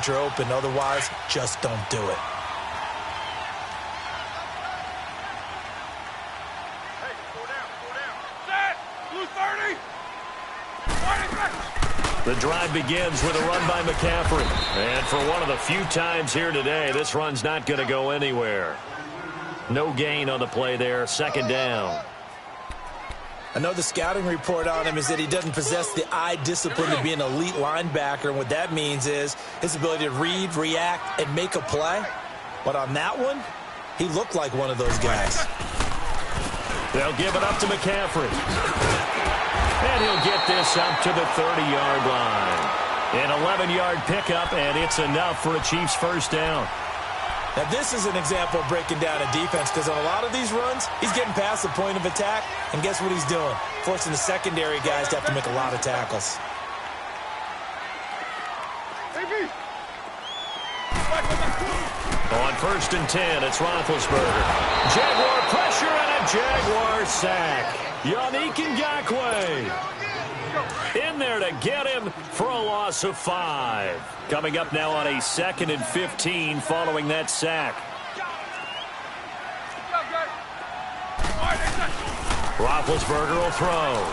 that you're open. Otherwise, just don't do it. The drive begins with a run by McCaffrey. And for one of the few times here today, this run's not going to go anywhere. No gain on the play there, second down. I know the scouting report on him is that he doesn't possess the eye discipline to be an elite linebacker, and what that means is his ability to read, react, and make a play. But on that one, he looked like one of those guys. They'll give it up to McCaffrey. And he'll get this up to the 30-yard line. An 11-yard pickup, and it's enough for a Chiefs first down. Now, this is an example of breaking down a defense, because on a lot of these runs, he's getting past the point of attack, and guess what he's doing? Forcing the secondary guys to have to make a lot of tackles. On 1st and 10, it's Roethlisberger. Jaguar pressure and a Jaguar sack. Yannick Ngakoue in there to get him for a loss of 5. Coming up now on a 2nd and 15 following that sack. Roethlisberger will throw.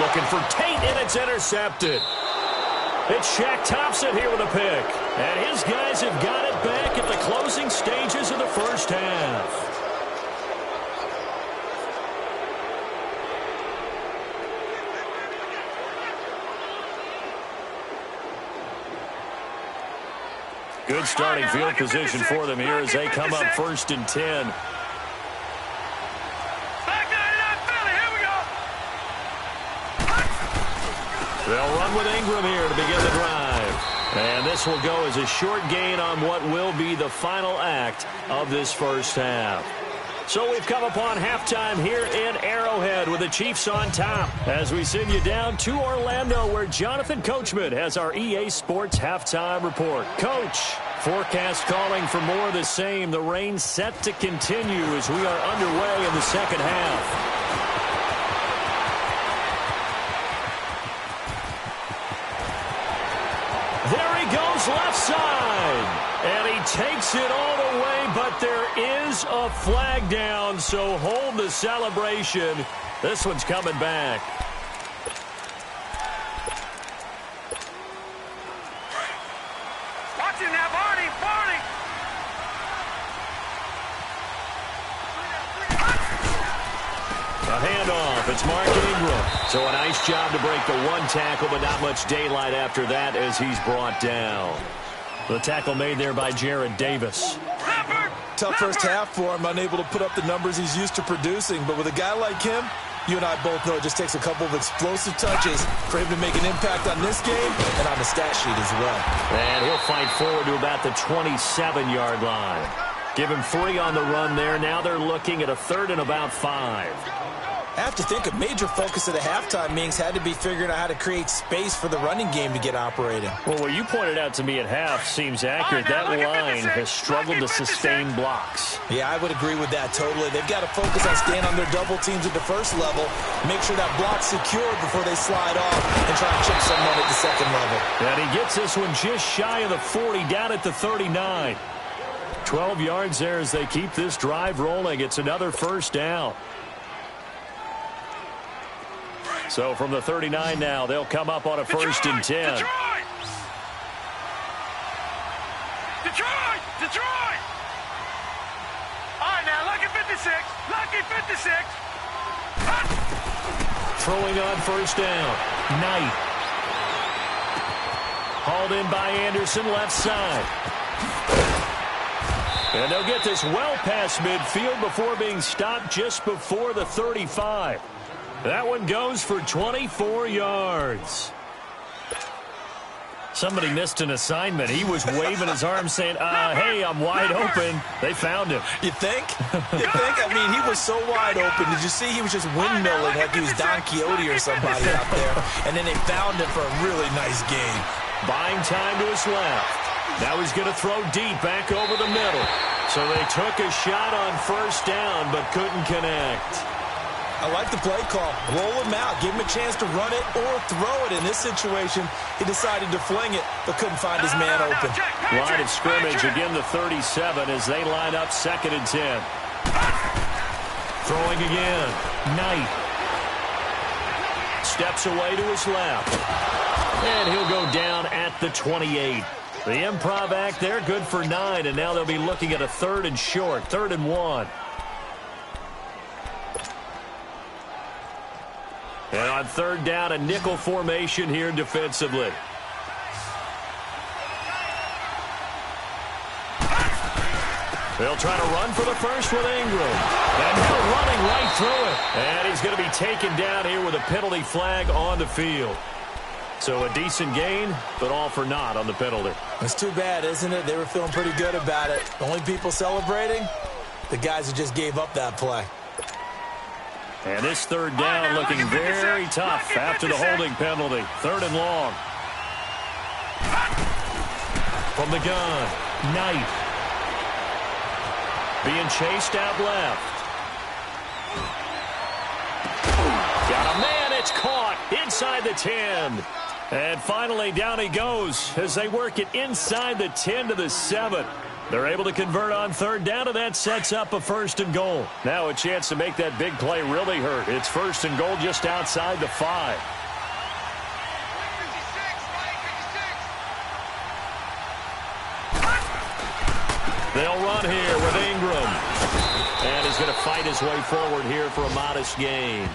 Looking for Tate, and it's intercepted. It's Shaq Thompson here with a pick. And his guys have got it back at the closing stages of the first half. Good starting field position for them here as they come up 1st and 10. They'll run with Ingram here to begin the drive. And this will go as a short gain on what will be the final act of this first half. So we've come upon halftime here in Arrowhead with the Chiefs on top as we send you down to Orlando where Jonathan Coachman has our EA Sports halftime report. Coach, forecast calling for more of the same. The rain set to continue as we are underway in the second half. There he goes left side. And he takes it all the way, but there is a flag down, so hold the celebration. This one's coming back. Watch him now, Barney, Barney. A handoff. It's Mark Ingram. So a nice job to break the one tackle, but not much daylight after that as he's brought down. The tackle made there by Jared Davis. Tough first half for him, unable to put up the numbers he's used to producing. But with a guy like him, you and I both know it just takes a couple of explosive touches for him to make an impact on this game and on the stat sheet as well. And he'll fight forward to about the 27-yard line. Give him 3 on the run there. Now they're looking at a 3rd and about 5. I have to think a major focus of the halftime meetings had to be figuring out how to create space for the running game to get operating. Well, what you pointed out to me at half seems accurate. That line has struggled to sustain blocks. Yeah, I would agree with that totally. They've got to focus on staying on their double teams at the first level, make sure that block's secured before they slide off and try and chip someone at the second level. And he gets this one just shy of the 40, down at the 39. 12 yards there as they keep this drive rolling. It's another first down. So from the 39 now, they'll come up on a 1st and 10. Detroit! All right, now, lucky 56. Lucky 56. Throwing on 1st down. Knight. Hauled in by Anderson, left side. And they'll get this well past midfield before being stopped just before the 35. That one goes for 24 yards. Somebody missed an assignment. He was waving his arms saying, hey, I'm wide open. They found him. You think? You think? I mean, he was so wide open. Did you see he was just windmilling like he was Don Quixote or somebody out there? And then they found him for a really nice game. Buying time to his left. Now he's going to throw deep back over the middle. So they took a shot on 1st down but couldn't connect. I like the play call. Roll him out. Give him a chance to run it or throw it. In this situation, he decided to fling it, but couldn't find his man open. Line of scrimmage again, the 37 as they line up 2nd and 10. Throwing again. Knight. Steps away to his left. And he'll go down at the 28. The improv act there, good for 9, and now they'll be looking at a 3rd and short, 3rd and 1. And on 3rd down, a nickel formation here defensively. They'll try to run for the first with Ingram. And now running right through it. And he's going to be taken down here with a penalty flag on the field. So a decent gain, but all for naught on the penalty. It's too bad, isn't it? They were feeling pretty good about it. The only people celebrating, the guys who just gave up that play. And this 3rd down looking very tough after the holding penalty. 3rd and long. From the gun, Knight. Being chased out left. Got a man, it's caught inside the 10. And finally down he goes as they work it inside the 10 to the 7. They're able to convert on 3rd down, and that sets up a 1st and goal. Now a chance to make that big play really hurt. It's 1st and goal just outside the 5. They'll run here with Ingram. And he's going to fight his way forward here for a modest gain.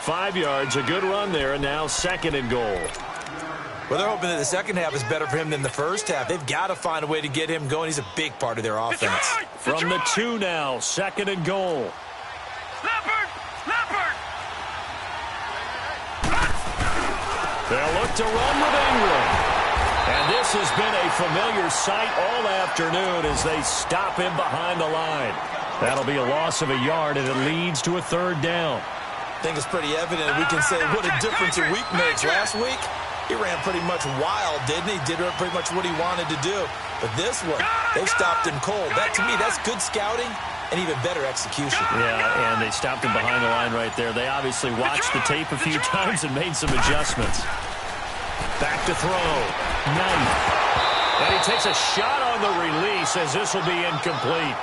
5 yards, a good run there, and now 2nd and goal. Well, they're hoping that the second half is better for him than the first half. They've got to find a way to get him going. He's a big part of their offense. From the 2 now, 2nd and goal. Leopard! Leopard! They'll look to run with Ingram. And this has been a familiar sight all afternoon as they stop him behind the line. That'll be a loss of a yard, and it leads to a 3rd down. I think it's pretty evident. We can say what a difference a week makes. Last week, he ran pretty much wild, didn't he? Did pretty much what he wanted to do. But this one, they stopped him cold. That, to me, that's good scouting and even better execution. Yeah, and they stopped him behind the line right there. They obviously watched the tape a few times and made some adjustments. Back to throw. Knight. And he takes a shot on the release as this will be incomplete.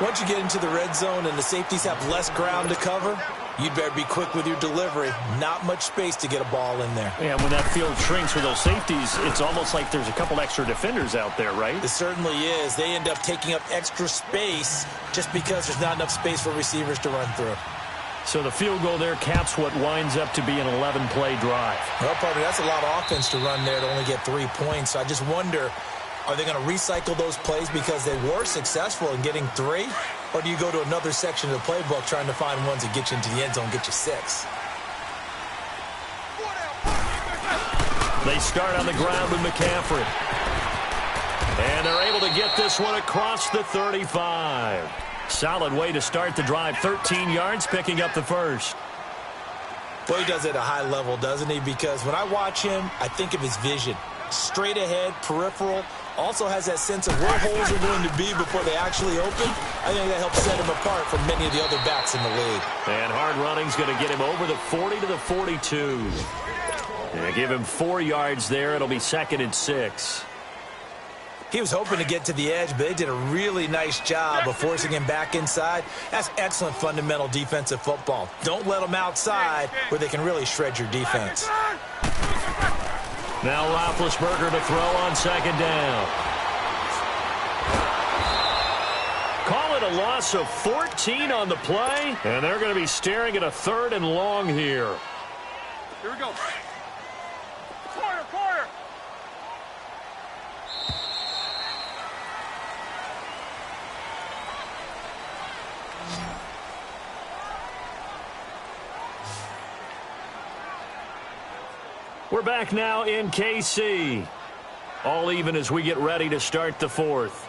Once you get into the red zone and the safeties have less ground to cover, you'd better be quick with your delivery. Not much space to get a ball in there. Yeah, when that field shrinks with those safeties, it's almost like there's a couple extra defenders out there, right? It certainly is. They end up taking up extra space just because there's not enough space for receivers to run through. So the field goal there caps what winds up to be an 11-play drive. Well, partner, that's a lot of offense to run there to only get 3 points. So I just wonder, are they going to recycle those plays because they were successful in getting 3? Or do you go to another section of the playbook trying to find ones that get you into the end zone, get you 6? They start on the ground with McCaffrey. And they're able to get this one across the 35. Solid way to start the drive. 13 yards, picking up the first. Well, he does it at a high level, doesn't he? Because when I watch him, I think of his vision. Straight ahead, peripheral. Also has that sense of where holes are going to be before they actually open. I think that helps set him apart from many of the other backs in the league. And hard running's going to get him over the 40 to the 42. And give him 4 yards there. It'll be 2nd and 6. He was hoping to get to the edge, but they did a really nice job of forcing him back inside. That's excellent fundamental defensive football. Don't let them outside where they can really shred your defense. Now Roethlisberger to throw on 2nd down. Call it a loss of 14 on the play, and they're going to be staring at a 3rd and long here. Here we go. Corner. We're back now in KC. All even as we get ready to start the 4th.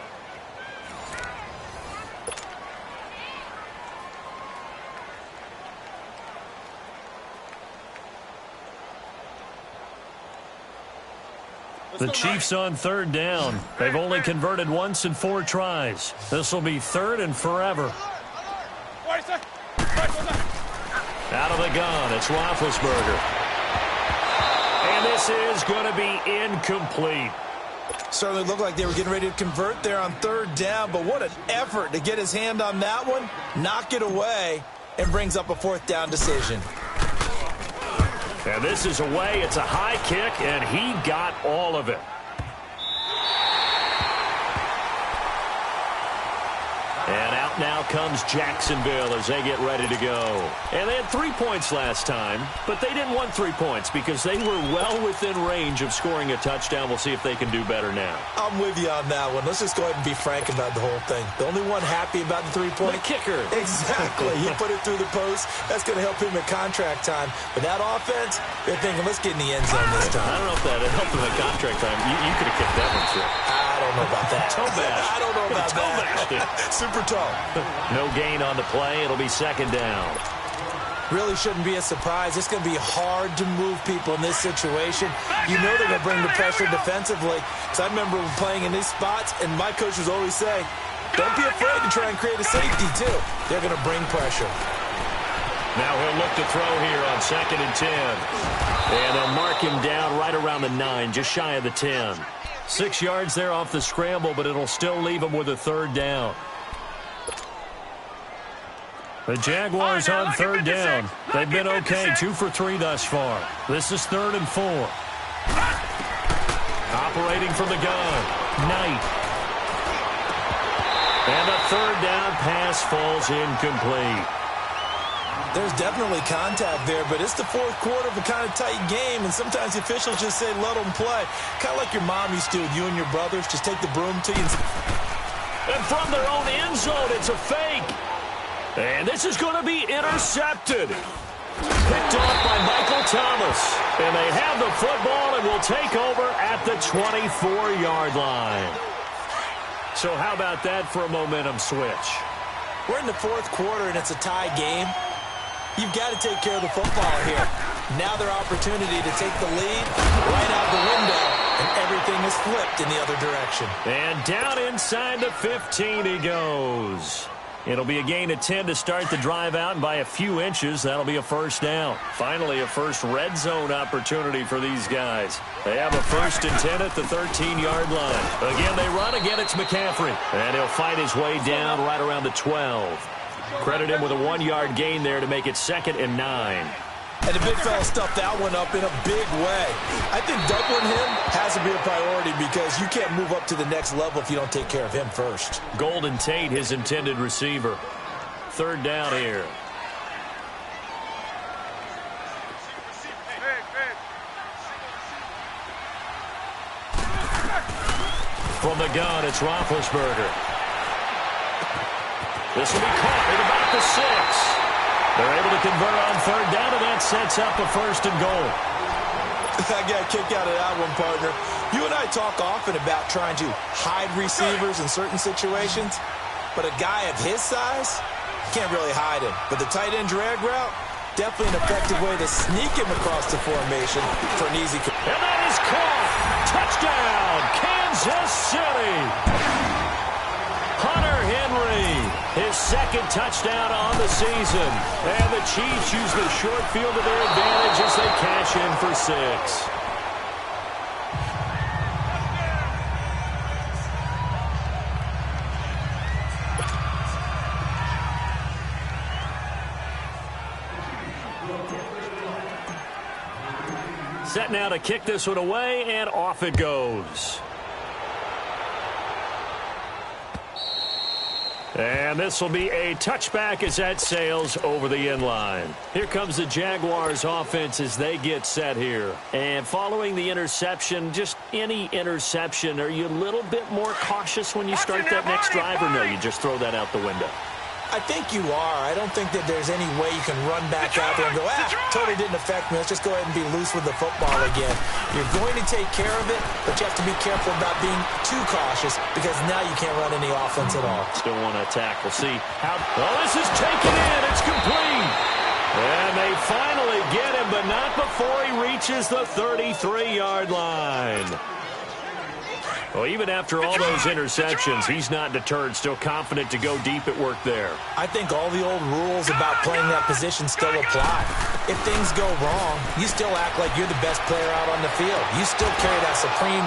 The Chiefs on 3rd down. They've only converted once in 4 tries. This will be 3rd and forever. Out of the gun, it's Roethlisberger. And this is going to be incomplete. Certainly looked like they were getting ready to convert there on third down, but what an effort to get his hand on that one, knock it away, and brings up a fourth down decision. And this is away. It's a high kick, and he got all of it. And out now comes Jacksonville as they get ready to go. And they had 3 points last time, but they didn't want 3 points because they were well within range of scoring a touchdown. We'll see if they can do better now. I'm with you on that one. Let's just go ahead and be frank about the whole thing. The only one happy about the 3-point? The kicker. Exactly. He put it through the post. That's going to help him at contract time. But that offense, they're thinking, let's get in the end zone this time. I don't know if that helped him at contract time. You could have kicked that one, too. I don't know about that. Toe bash. I don't know about that. Super toe. No gain on the play. It'll be second down. Really shouldn't be a surprise. It's going to be hard to move people in this situation. You know they're going to bring the pressure defensively. Because I remember playing in these spots, and my coach was always saying, don't be afraid to try and create a safety, too. They're going to bring pressure. Now he'll look to throw here on 2nd and 10. And they'll mark him down right around the 9, just shy of the 10. 6 yards there off the scramble, but it'll still leave him with a third down. The Jaguars on third down. They've been okay, 2 for 3 thus far. This is 3rd and 4. Operating from the gun, Knight. And a third down pass falls incomplete. There's definitely contact there, but it's the fourth quarter of a kind of tight game, and sometimes the officials just say, let them play. Kind of like your mom used to with you and your brothers. Just take the broom to you and... And from their own end zone, it's a fake. And this is going to be intercepted. Picked off by Michael Thomas. And they have the football and will take over at the 24-yard line. So how about that for a momentum switch? We're in the fourth quarter, and it's a tie game. You've got to take care of the football here. Now their opportunity to take the lead right out the window, and everything is flipped in the other direction. And down inside the 15 he goes. It'll be a gain of 10 to start the drive out, and by a few inches, that'll be a first down. Finally, a first red zone opportunity for these guys. They have a 1st and 10 at the 13-yard line. Again, they run. Again, it's McCaffrey. And he'll fight his way down right around the 12. Credit him with a 1-yard gain there to make it 2nd and 9. And the big fella stuffed that one up in a big way. I think doubling him has to be a priority because you can't move up to the next level if you don't take care of him first. Golden Tate, his intended receiver. Third down here. From the gun, it's Roethlisberger. This will be caught at about the 6. They're able to convert on third down, and that sets up a 1st and goal. I got a kick out of that one, partner. You and I talk often about trying to hide receivers in certain situations, but a guy of his size can't really hide him. But the tight end drag route, definitely an effective way to sneak him across the formation for an easy... And that is caught. Touchdown, Kansas City. Hunter Henry, his 2nd touchdown on the season. And the Chiefs use the short field to their advantage as they cash in for 6. Set now to kick this one away, and off it goes. And this will be a touchback as that sails over the end line. Here comes the Jaguars offense as they get set here. And following the interception, just any interception, are you a little bit more cautious when you start that next drive, or no, you just throw that out the window? I think you are. I don't think that there's any way you can run back out there and go, totally didn't affect me. Let's just go ahead and be loose with the football again. You're going to take care of it, but you have to be careful about being too cautious because now you can't run any offense at all. Still want to attack. We'll see how... Oh, this is taken in. It's complete. And they finally get him, but not before he reaches the 33-yard line. Well, even after all those interceptions, he's not deterred, still confident to go deep at work there. I think all the old rules about playing that position still apply. If things go wrong, you still act like you're the best player out on the field. You still carry that supreme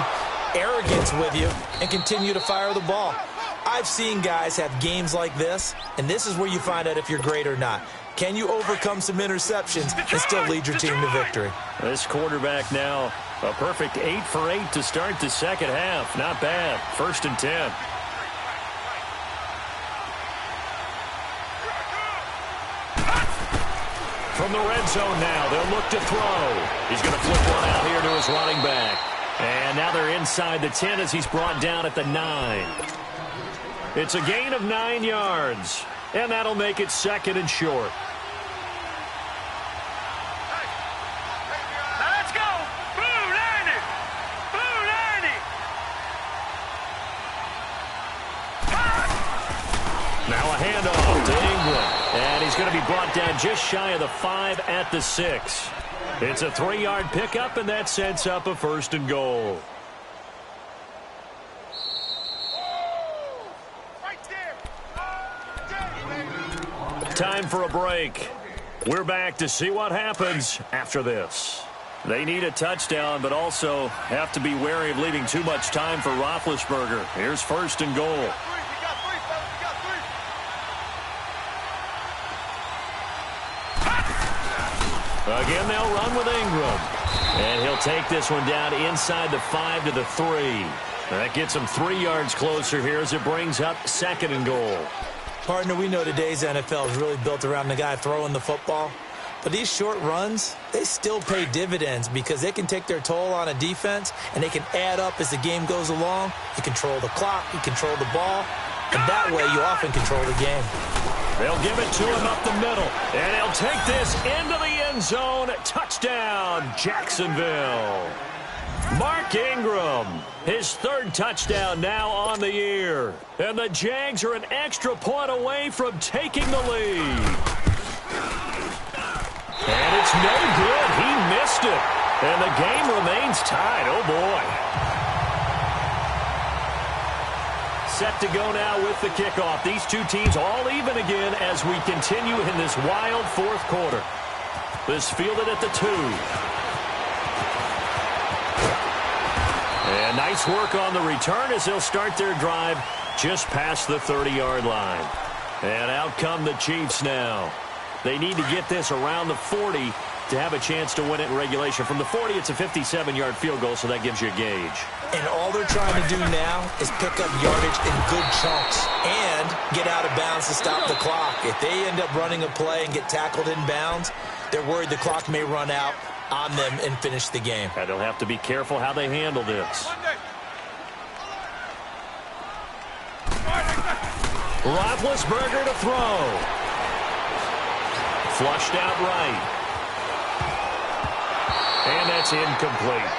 arrogance with you and continue to fire the ball. I've seen guys have games like this, and this is where you find out if you're great or not. Can you overcome some interceptions and still lead your team to victory? This quarterback now, a perfect 8 for 8 to start the second half. Not bad. 1st and 10. From the red zone now, they'll look to throw. He's going to flip one out here to his running back. And now they're inside the 10 as he's brought down at the 9. It's a gain of 9 yards. And that'll make it 2nd and short. Let's go! Blue 90! Blue 90! Now a handoff to Ingram. And he's going to be brought down just shy of the 5 at the 6. It's a 3-yard pickup, and that sets up a 1st and goal. Time for a break. We're back to see what happens after this. They need a touchdown, but also have to be wary of leaving too much time for Roethlisberger. Here's 1st and goal. Again, they'll run with Ingram. And he'll take this one down inside the 5 to the 3. That gets him 3 yards closer here as it brings up 2nd and goal. Partner, we know today's NFL is really built around the guy throwing the football. But these short runs, they still pay dividends because they can take their toll on a defense and they can add up as the game goes along. You control the clock, you control the ball, and that way you often control the game. They'll give it to him up the middle, and he'll take this into the end zone. Touchdown, Jacksonville. Mark Ingram, his 3rd touchdown now on the year. And the Jags are an extra point away from taking the lead. And it's no good. He missed it. And the game remains tied. Oh, boy. Set to go now with the kickoff. These two teams all even again as we continue in this wild 4th quarter. This fielded at the 2. And nice work on the return as they'll start their drive just past the 30-yard line. And out come the Chiefs now. They need to get this around the 40 to have a chance to win it in regulation. From the 40, it's a 57-yard field goal, so that gives you a gauge. And all they're trying to do now is pick up yardage in good chunks and get out of bounds to stop the clock. If they end up running a play and get tackled in bounds, they're worried the clock may run out on them and finish the game. And they'll have to be careful how they handle this. Roethlisberger to throw. Flushed out right. And that's incomplete.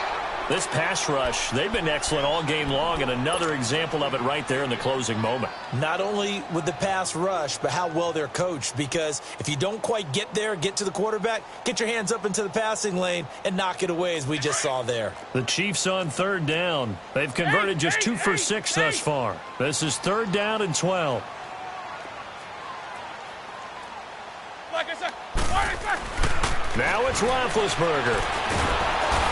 This pass rush, they've been excellent all game long, and another example of it right there in the closing moment. Not only with the pass rush, but how well they're coached, because if you don't quite get there, get to the quarterback, get your hands up into the passing lane and knock it away as we just saw there. The Chiefs on 3rd down. They've converted just 2 for 6 thus far. This is 3rd down and 12. Now it's Roethlisberger.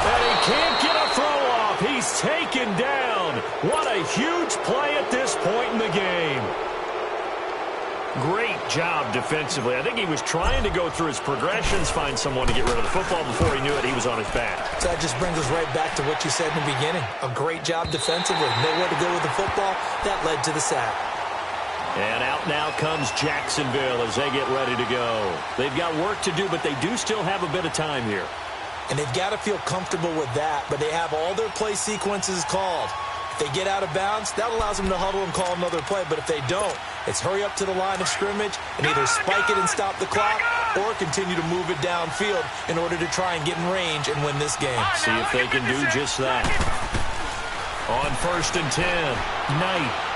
And he can't get a throw off. He's taken down. What a huge play at this point in the game. Great job defensively. I think he was trying to go through his progressions, find someone to get rid of the football. Before he knew it, he was on his back. So that just brings us right back to what you said in the beginning. A great job defensively. Nowhere to go with the football. That led to the sack. And out now comes Jacksonville as they get ready to go. They've got work to do, but they do still have a bit of time here. And they've got to feel comfortable with that, but they have all their play sequences called. If they get out of bounds, that allows them to huddle and call another play. But if they don't, it's hurry up to the line of scrimmage and either spike it and stop the clock or continue to move it downfield in order to try and get in range and win this game. See if they can do just that. On 1st and 10, Knight.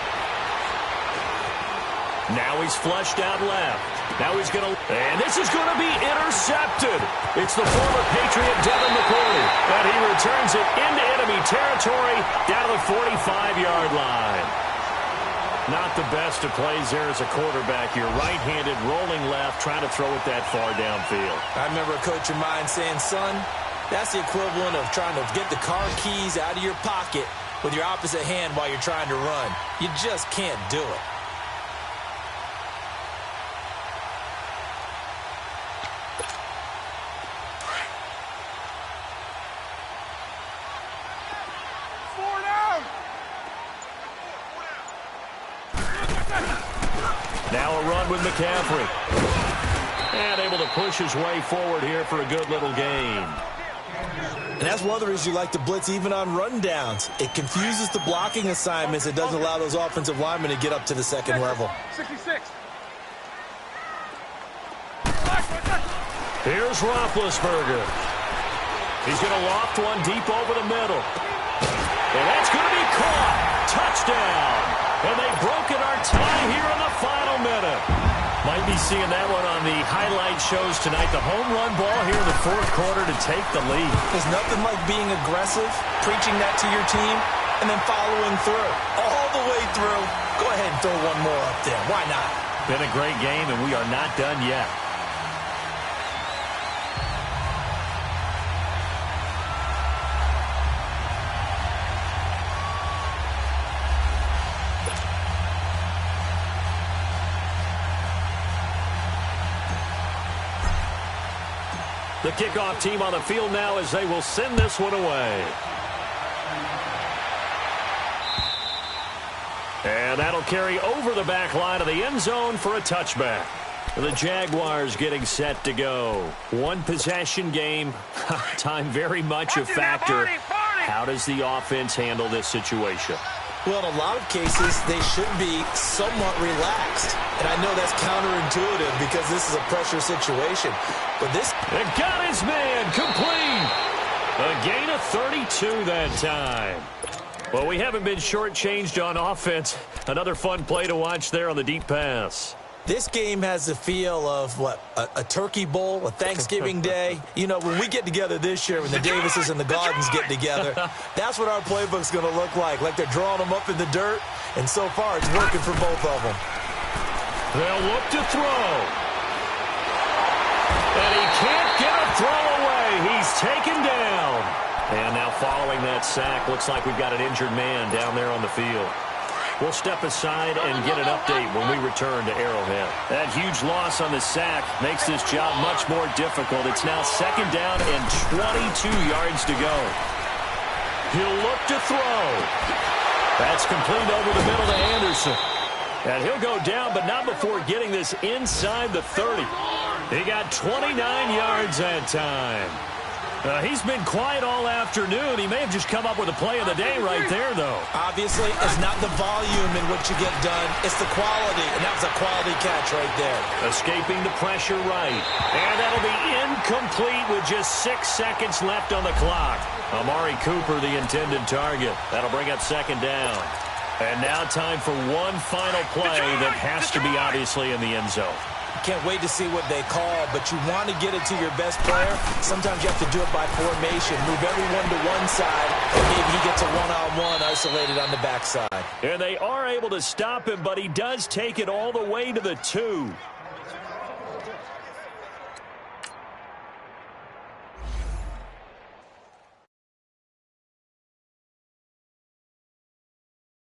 Now he's flushed out left. Now he's going to, and this is going to be intercepted. It's the former Patriot Devin McCourty, and he returns it into enemy territory down to the 45-yard line. Not the best of plays there as a quarterback. You're right-handed, rolling left, trying to throw it that far downfield. I remember a coach of mine saying, son, that's the equivalent of trying to get the car keys out of your pocket with your opposite hand while you're trying to run. You just can't do it. Now a run with McCaffrey. And able to push his way forward here for a good little gain. And that's one of the reasons you like to blitz even on rundowns. It confuses the blocking assignments. It doesn't allow those offensive linemen to get up to the second level. 66. Here's Roethlisberger. He's going to loft one deep over the middle. And that's going to be caught. Touchdown. And they've broken our tie here in the final minute. Might be seeing that one on the highlight shows tonight. The home run ball here in the fourth quarter to take the lead. There's nothing like being aggressive, preaching that to your team, and then following through. All the way through. Go ahead and throw one more up there. Why not? Been a great game, and we are not done yet. The kickoff team on the field now as they will send this one away. And that'll carry over the back line of the end zone for a touchback. The Jaguars getting set to go. One possession game. Time very much a factor. How does the offense handle this situation? Well, in a lot of cases, they should be somewhat relaxed. And I know that's counterintuitive because this is a pressure situation. But this... It got his man complete. A gain of 32 that time. Well, we haven't been shortchanged on offense. Another fun play to watch there on the deep pass. This game has the feel of, what, a turkey bowl, a Thanksgiving day. You know, when we get together this year, when the Davises and the Gardens get together, that's what our playbook's going to look like they're drawing them up in the dirt, and so far it's working for both of them. They'll look to throw. And he can't get a throw away. He's taken down. And now following that sack, looks like we've got an injured man down there on the field. We'll step aside and get an update when we return to Arrowhead. That huge loss on the sack makes this job much more difficult. It's now second down and 22 yards to go. He'll look to throw. That's complete over the middle to Anderson. And he'll go down, but not before getting this inside the 30. He got 29 yards that time. He's been quiet all afternoon. He may have just come up with a play of the day right there, though. Obviously, it's not the volume in which you get done. It's the quality, and that was a quality catch right there. Escaping the pressure right. And that'll be incomplete with just 6 seconds left on the clock. Amari Cooper, the intended target. That'll bring up second down. And now time for one final play that has to be obviously in the end zone. Can't wait to see what they call, but you want to get it to your best player. Sometimes you have to do it by formation. Move everyone to one side, and maybe he gets a one-on-one isolated on the backside. And they are able to stop him, but he does take it all the way to the 2.